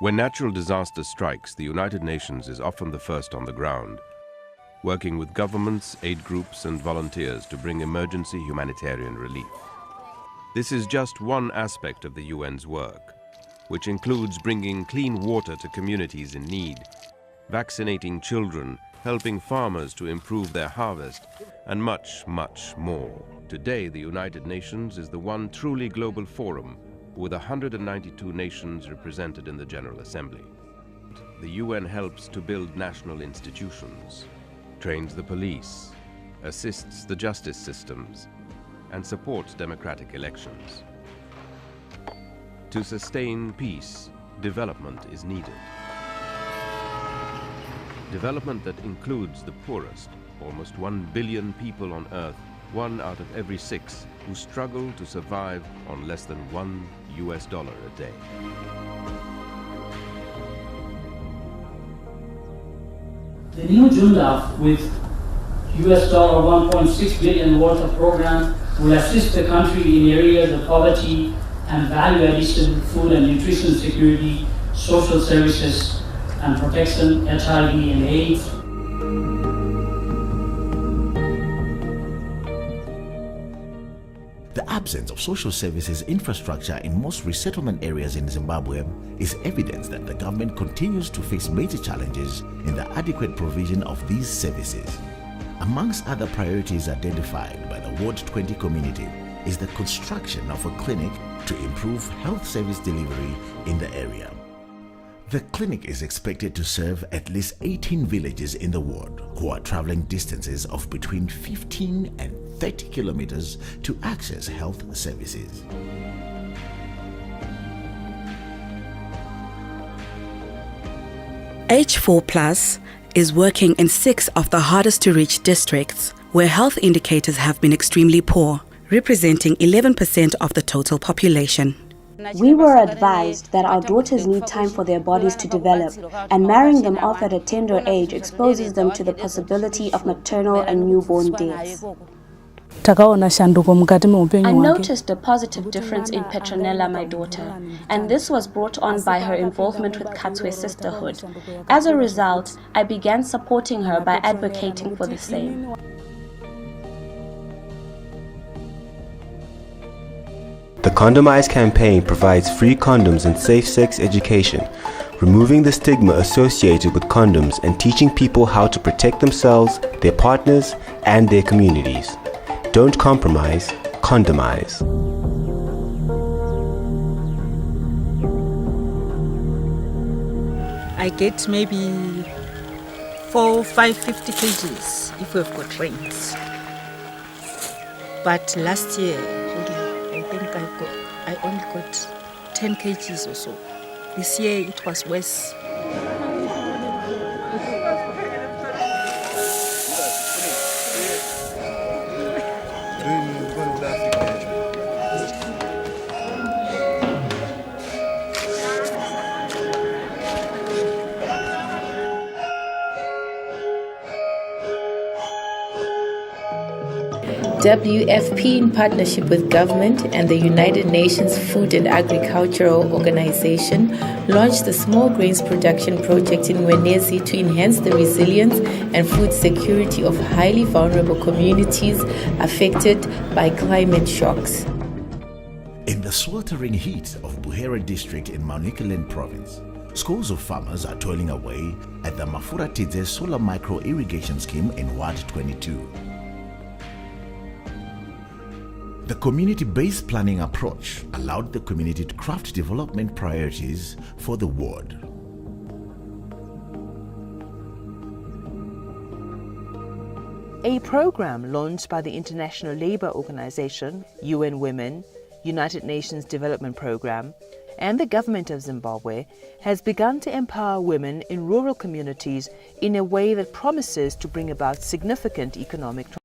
When natural disaster strikes, the United Nations is often the first on the ground, working with governments, aid groups and volunteers to bring emergency humanitarian relief. This is just one aspect of the UN's work, which includes bringing clean water to communities in need, vaccinating children, helping farmers to improve their harvest, and much, much more. Today, the United Nations is the one truly global forum with 192 nations represented in the General Assembly. The UN helps to build national institutions, trains the police, assists the justice systems, and supports democratic elections. To sustain peace, development is needed. Development that includes the poorest, almost 1 billion people on Earth, 1 out of every 6 who struggle to survive on less than $1 a day. The new UNDAF with $1.6 billion worth of program will assist the country in areas of poverty and value addition, food and nutrition security, social services and protection, HIV and AIDS. The absence of social services infrastructure in most resettlement areas in Zimbabwe is evidence that the government continues to face major challenges in the adequate provision of these services. Amongst other priorities identified by the Ward 20 community is the construction of a clinic to improve health service delivery in the area. The clinic is expected to serve at least 18 villages in the ward who are traveling distances of between 15 and 30 kilometers to access health services. H4+ is working in 6 of the hardest to reach districts where health indicators have been extremely poor, representing 11% of the total population. We were advised that our daughters need time for their bodies to develop, and marrying them off at a tender age exposes them to the possibility of maternal and newborn deaths. I noticed a positive difference in Petronella, my daughter, and this was brought on by her involvement with Katswe Sisterhood. As a result, I began supporting her by advocating for the same. The Condomize campaign provides free condoms and safe sex education, removing the stigma associated with condoms and teaching people how to protect themselves, their partners, and their communities. Don't compromise, condomize. I get maybe 550 kgs if we've got rains. But last year, I only got 10 kgs or so. This year it was worse. WFP, in partnership with government and the United Nations Food and Agricultural Organization, launched the Small Grains Production Project in Mwenezi to enhance the resilience and food security of highly vulnerable communities affected by climate shocks. In the sweltering heat of Buhere district in Manicaland province, scores of farmers are toiling away at the Mafuratidze Solar Micro Irrigation Scheme in Ward 22. The community-based planning approach allowed the community to craft development priorities for the ward. A program launched by the International Labour Organization, UN Women, United Nations Development Program, and the government of Zimbabwe has begun to empower women in rural communities in a way that promises to bring about significant economic transformation.